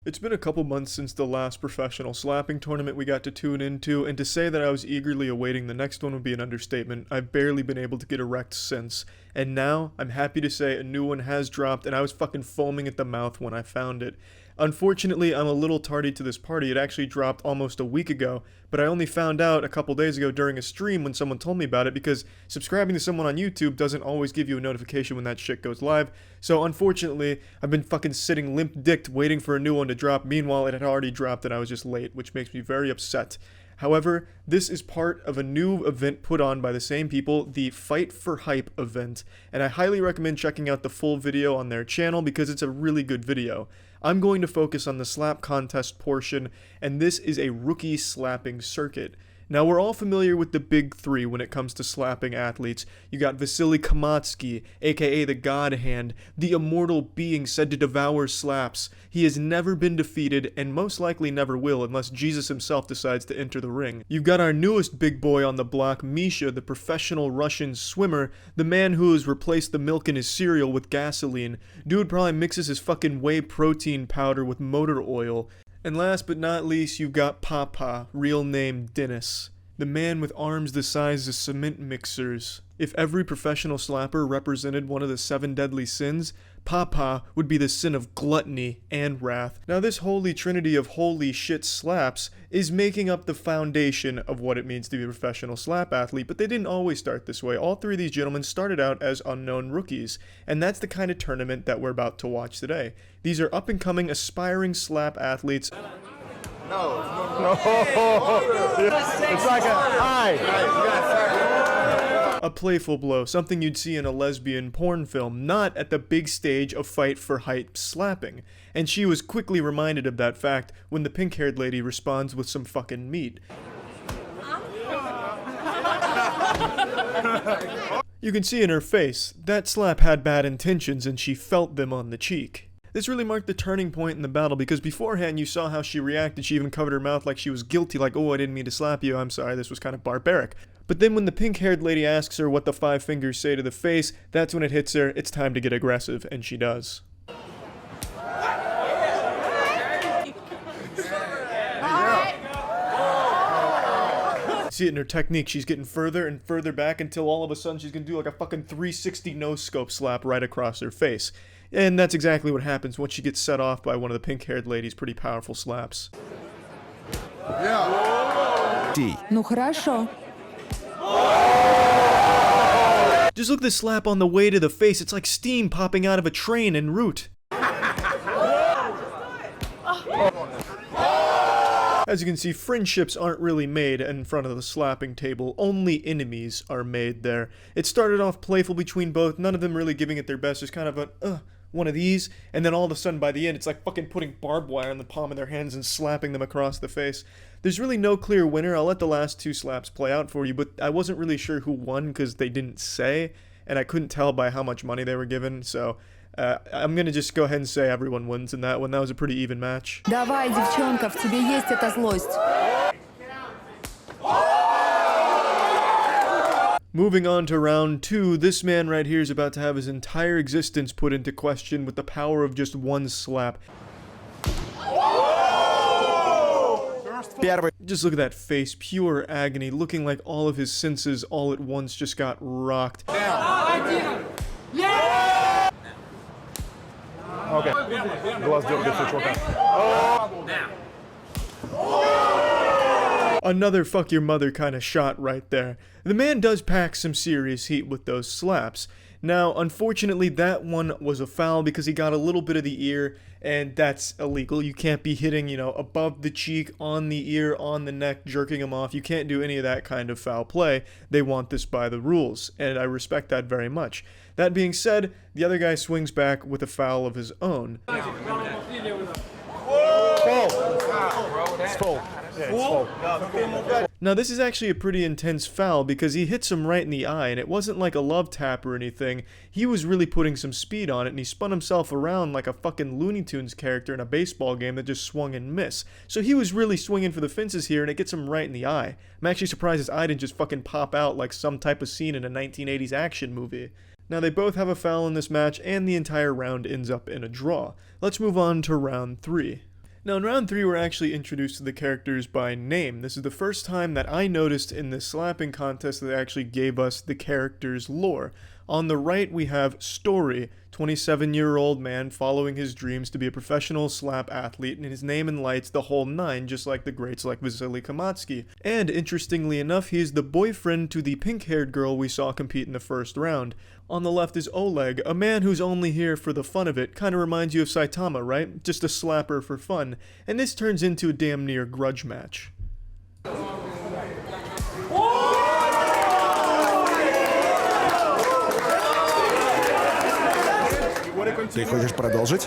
It's been a couple months since the last professional slapping tournament we got to tune into, and to say that I was eagerly awaiting the next one would be an understatement. I've barely been able to get erect since, and now I'm happy to say a new one has dropped, and I was fucking foaming at the mouth when I found it. Unfortunately, I'm a little tardy to this party. It actually dropped almost a week ago, but I only found out a couple days ago during a stream when someone told me about it, because subscribing to someone on YouTube doesn't always give you a notification when that shit goes live. So unfortunately, I've been fucking sitting limp-dicked waiting for a new one to drop. Meanwhile, it had already dropped and I was just late, which makes me very upset. However, this is part of a new event put on by the same people, the Fight for Hype event, and I highly recommend checking out the full video on their channel because it's a really good video. I'm going to focus on the slap contest portion, and this is a rookie slapping circuit. Now, we're all familiar with the big three when it comes to slapping athletes. You got Vasily Kamatsky, aka the God Hand, the immortal being said to devour slaps. He has never been defeated, and most likely never will unless Jesus himself decides to enter the ring. You've got our newest big boy on the block, Misha, the professional Russian swimmer, the man who has replaced the milk in his cereal with gasoline. Dude probably mixes his fucking whey protein powder with motor oil. And last but not least, you've got Papa, real name Dennis, the man with arms the size of cement mixers. If every professional slapper represented one of the 7 deadly sins, Papa would be the sin of gluttony and wrath. Now, this holy trinity of holy shit slaps is making up the foundation of what it means to be a professional slap athlete, but they didn't always start this way. All 3 of these gentlemen started out as unknown rookies, and that's the kind of tournament that we're about to watch today. These are up-and-coming, aspiring slap athletes. No. It's like a A playful blow, something you'd see in a lesbian porn film, not at the big stage of Fight for Hype slapping. And she was quickly reminded of that fact when the pink-haired lady responds with some fucking meat. You can see in her face, that slap had bad intentions and she felt them on the cheek. This really marked the turning point in the battle, because beforehand you saw how she reacted. She even covered her mouth like she was guilty, like, oh, I didn't mean to slap you, I'm sorry, this was kind of barbaric. But then when the pink-haired lady asks her what the 5 fingers say to the face, that's when it hits her, it's time to get aggressive, and she does. See it in her technique, she's getting further and further back until all of a sudden she's gonna do like a fucking 360 no-scope slap right across her face. And that's exactly what happens once she gets set off by one of the pink-haired lady's pretty powerful slaps. Ну хорошо. Just look at this slap on the way to the face, it's like steam popping out of a train en route. As you can see, friendships aren't really made in front of the slapping table, only enemies are made there. It started off playful between both, none of them really giving it their best, just kind of a, one of these, and then all of a sudden by the end it's like fucking putting barbed wire on the palm of their hands and slapping them across the face. There's really no clear winner. I'll let the last 2 slaps play out for you, but I wasn't really sure who won because they didn't say, and I couldn't tell by how much money they were given, so I'm gonna just go ahead and say everyone wins in that one. That was a pretty even match. Давай, девчонка, в тебе есть эта злость. Moving on to round 2, this man right here is about to have his entire existence put into question with the power of just one slap. Just look at that face, pure agony, looking like all of his senses all at once just got rocked. Okay. Another fuck your mother kind of shot right there. The man does pack some serious heat with those slaps. Now, unfortunately, that one was a foul because he got a little bit of the ear, and that's illegal. You can't be hitting, above the cheek, on the ear, on the neck, jerking him off. You can't do any of that kind of foul play. They want this by the rules, and I respect that very much. That being said, the other guy swings back with a foul of his own. It's full. Yeah, it's full. Now, this is actually a pretty intense foul because he hits him right in the eye, and it wasn't like a love tap or anything. He was really putting some speed on it, and he spun himself around like a fucking Looney Tunes character in a baseball game that just swung and missed. So he was really swinging for the fences here, and it gets him right in the eye. I'm actually surprised his eye didn't just fucking pop out like some type of scene in a 1980s action movie. Now, they both have a foul in this match, and the entire round ends up in a draw. Let's move on to round 3. Now, in round 3, we're actually introduced to the characters by name. This is the first time that I noticed in this slapping contest that they actually gave us the character's lore. On the right, we have Story, 27-year-old man following his dreams to be a professional slap athlete, and his name and lights the whole nine, just like the greats like Vasily Kamatsky. And interestingly enough, he is the boyfriend to the pink-haired girl we saw compete in the first round. On the left is Oleg, a man who's only here for the fun of it. Kinda reminds you of Saitama, right? Just a slapper for fun. And this turns into a damn near grudge match. Ты хочешь продолжить?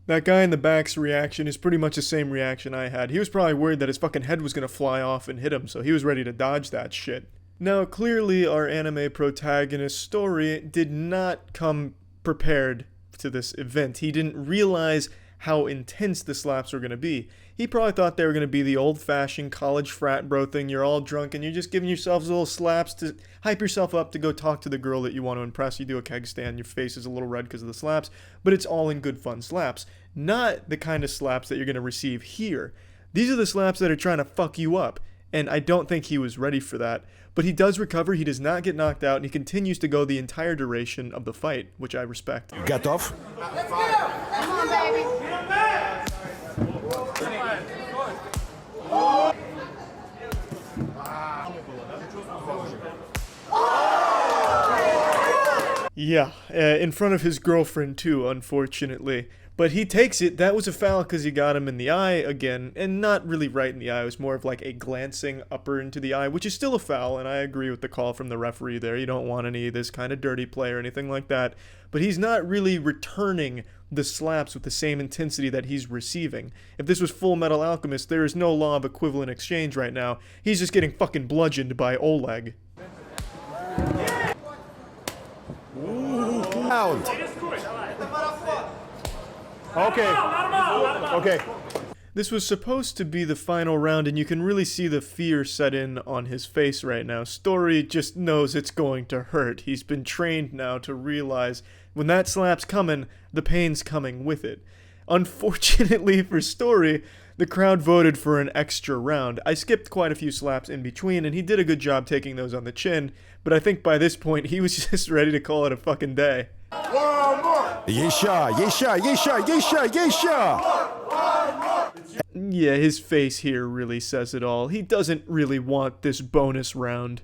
That guy in the back's reaction is pretty much the same reaction I had. He was probably worried that his fucking head was gonna fly off and hit him, so he was ready to dodge that shit. Now, clearly, our anime protagonist's story did not come prepared to this event. He didn't realize how intense the slaps were going to be. He probably thought they were going to be the old-fashioned college frat bro thing. You're all drunk and you're just giving yourselves little slaps to hype yourself up to go talk to the girl that you want to impress. You do a keg stand, your face is a little red because of the slaps, but it's all in good fun slaps. Not the kind of slaps that you're going to receive here. These are the slaps that are trying to fuck you up, and I don't think he was ready for that. But he does recover, he does not get knocked out, and he continues to go the entire duration of the fight, which I respect. Готов? Let's go! Come on, baby! Yeah, in front of his girlfriend too, unfortunately. But he takes it. That was a foul because he got him in the eye again, and not really right in the eye. It was more of like a glancing upper into the eye, which is still a foul, and I agree with the call from the referee there. You don't want any of this kind of dirty play or anything like that. But he's not really returning the slaps with the same intensity that he's receiving. If this was Full Metal Alchemist, there is no law of equivalent exchange right now. He's just getting fucking bludgeoned by Oleg. Раунд. Okay. Okay. This was supposed to be the final round, and you can really see the fear set in on his face right now. Story just knows it's going to hurt. He's been trained now to realize when that slap's coming, the pain's coming with it. Unfortunately for Story, the crowd voted for an extra round. I skipped quite a few slaps in between, and he did a good job taking those on the chin, but I think by this point, he was just ready to call it a fucking day. Еще! Yeah, his face here really says it all. He doesn't really want this bonus round.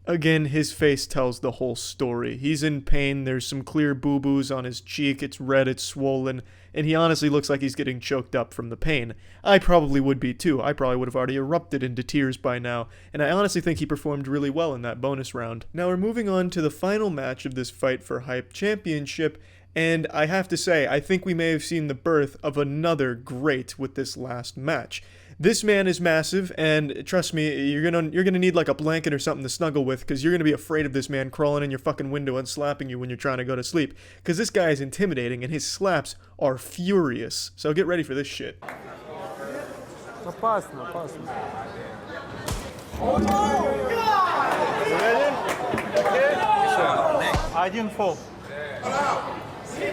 Again, his face tells the whole story. He's in pain, there's some clear boo-boos on his cheek, it's red, it's swollen, and he honestly looks like he's getting choked up from the pain. I probably would be too. I probably would have already erupted into tears by now, and I honestly think he performed really well in that bonus round. Now we're moving on to the final match of this Fight for Hype Championship, and I have to say, I think we may have seen the birth of another great with this last match. This man is massive, and trust me, you're gonna need like a blanket or something to snuggle with, because you're gonna be afraid of this man crawling in your fucking window and slapping you when you're trying to go to sleep. Because this guy is intimidating, and his slaps are furious. So get ready for this shit. Опасно, опасно. Один фол.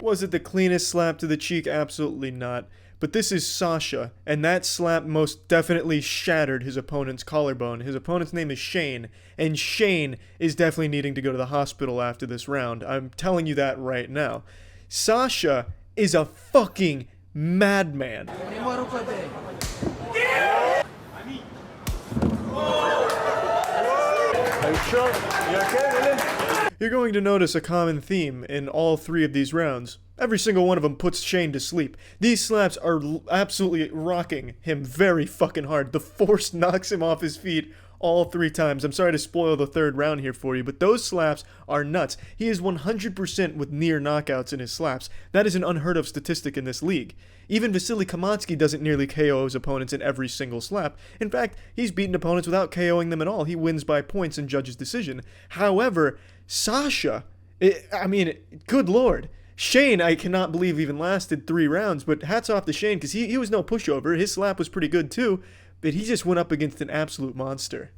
Was it the cleanest slap to the cheek? Absolutely not. But this is Sasha, and that slap most definitely shattered his opponent's collarbone. His opponent's name is Shane, and Shane is definitely needing to go to the hospital after this round. I'm telling you that right now. Sasha is a fucking madman. Are you sure? You okay, really? You're going to notice a common theme in all three of these rounds. Every single one of them puts Shane to sleep. These slaps are absolutely rocking him very fucking hard. The force knocks him off his feet all three times. I'm sorry to spoil the third round here for you, but those slaps are nuts. He is 100% with near knockouts in his slaps. That is an unheard of statistic in this league. Even Vasily Kamatsky doesn't nearly KO his opponents in every single slap. In fact, he's beaten opponents without KOing them at all. He wins by points in judge's decision. However, Sasha, good lord. Shane, I cannot believe even lasted 3 rounds, but hats off to Shane, because he was no pushover. His slap was pretty good too, but he just went up against an absolute monster.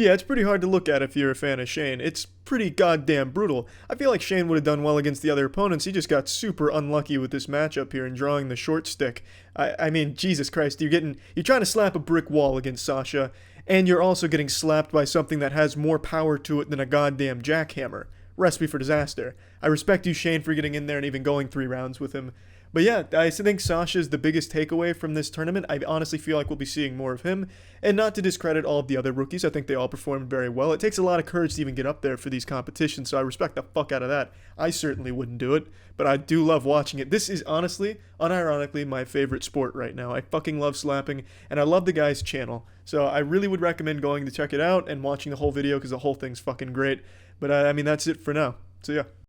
Yeah, it's pretty hard to look at if you're a fan of Shane. It's pretty goddamn brutal. I feel like Shane would have done well against the other opponents. He just got super unlucky with this matchup here and drawing the short stick. I mean, Jesus Christ, you're trying to slap a brick wall against Sasha, and you're also getting slapped by something that has more power to it than a goddamn jackhammer. Recipe for disaster. I respect you, Shane, for getting in there and even going 3 rounds with him. But yeah, I think Sasha is the biggest takeaway from this tournament. I honestly feel like we'll be seeing more of him. And not to discredit all of the other rookies, I think they all performed very well. It takes a lot of courage to even get up there for these competitions, so I respect the fuck out of that. I certainly wouldn't do it, but I do love watching it. This is honestly, unironically, my favorite sport right now. I fucking love slapping, and I love the guy's channel. So I really would recommend going to check it out and watching the whole video because the whole thing's fucking great. But I mean, that's it for now. So yeah.